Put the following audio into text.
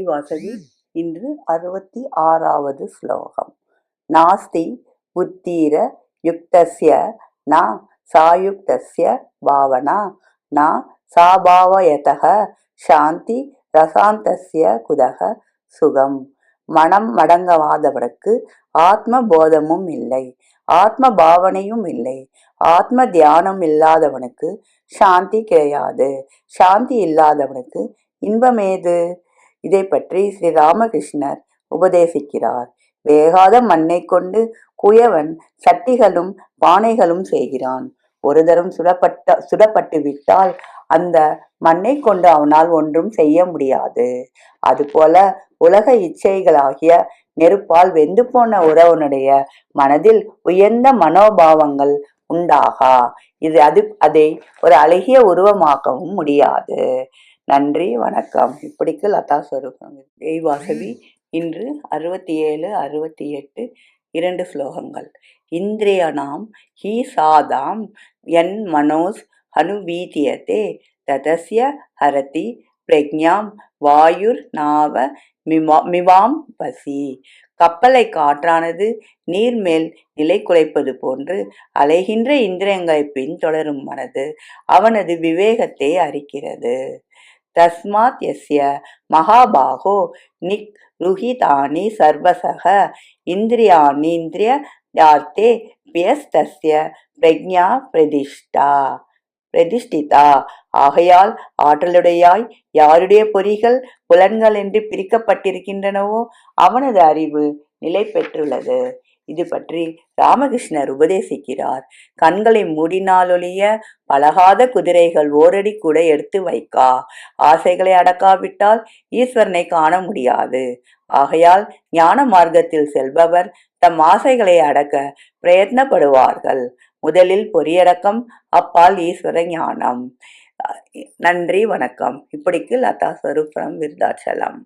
வாசகி இன்று 66வது ஸ்லோகம். நாஸ்தி புத்தீர யுக்தஸ்ய ந சாயுக்தஸ்ய பாவனா ந சாபாவயதः சாந்தி ரசாந்தஸ்ய குதக சுகம். மனம் மடங்காதவனுக்கு ஆத்ம போதமும் இல்லை, ஆத்ம பாவனையும் இல்லை. ஆத்ம தியானம் இல்லாதவனுக்கு சாந்தி கிடையாது. சாந்தி இல்லாதவனுக்கு இன்பமேது? இதை பற்றி ஸ்ரீ ராமகிருஷ்ணர் உபதேசிக்கிறார். வேகாத மண்ணை கொண்டு குயவன் சட்டிகளும் பானைகளும் செய்கிறான். ஒரு தரம் சுடப்பட்டு விட்டால் அந்த மண்ணை கொண்டு அவனால் ஒன்றும் செய்ய முடியாது. அதுபோல உலக இச்சைகளாகிய நெருப்பால் வெந்து போன உறவனுடைய மனதில் உயர்ந்த மனோபாவங்கள் உண்டாகா. அதை ஒரு அழகிய உருவமாக்கவும் முடியாது. நன்றி, வணக்கம். இப்படிக்கு லதா ஸ்வரூபம். வாசகி இன்று 67, 68 2 ஸ்லோகங்கள். இந்திரியனாம் ஹி சாதாம் என் மனோஸ் அனுவீதியதே ததஸ்ய ஹரதி பிரக்ஞாம் வாயுர் நாவ மிவாம் பசி. கப்பலை காற்றானது நீர்மேல் நிலை குலைப்பது போன்று அலைகின்ற இந்திரியங்களை பின்தொடரும் மனது அவனது விவேகத்தை அறிக்கிறது. தஸ்மாத் யஸ்ய மகாபாகோ நிக் ருஹிதானி சர்வசக இந்திரியார்த்தே பியஸ்தஸ்ய பிரக்ஞா பிரதிஷ்டிதா. ஆகையால் ஆற்றலுடையாய் யாருடைய பொறிகள் புலன்கள் என்று பிரிக்கப்பட்டிருக்கின்றனவோ அவனது அறிவு நிலை பெற்றுள்ளது. இது பற்றி ராமகிருஷ்ணர் உபதேசிக்கிறார். கண்களை மூடினாலொழிய பழகாத குதிரைகள் ஓரடி கூட எடுத்து வைக்கா. ஆசைகளை அடக்காவிட்டால் ஈஸ்வரனை காண முடியாது. ஆகையால் ஞான மார்க்கத்தில் செல்பவர் தம் ஆசைகளை அடக்க பிரயத்னப்படுவார்கள். முதலில் பொறியடக்கம், அப்பால் ஈஸ்வர ஞானம். நன்றி, வணக்கம். இப்படிக்கு லதா ஸ்வரூபம், விருதாச்சலம்.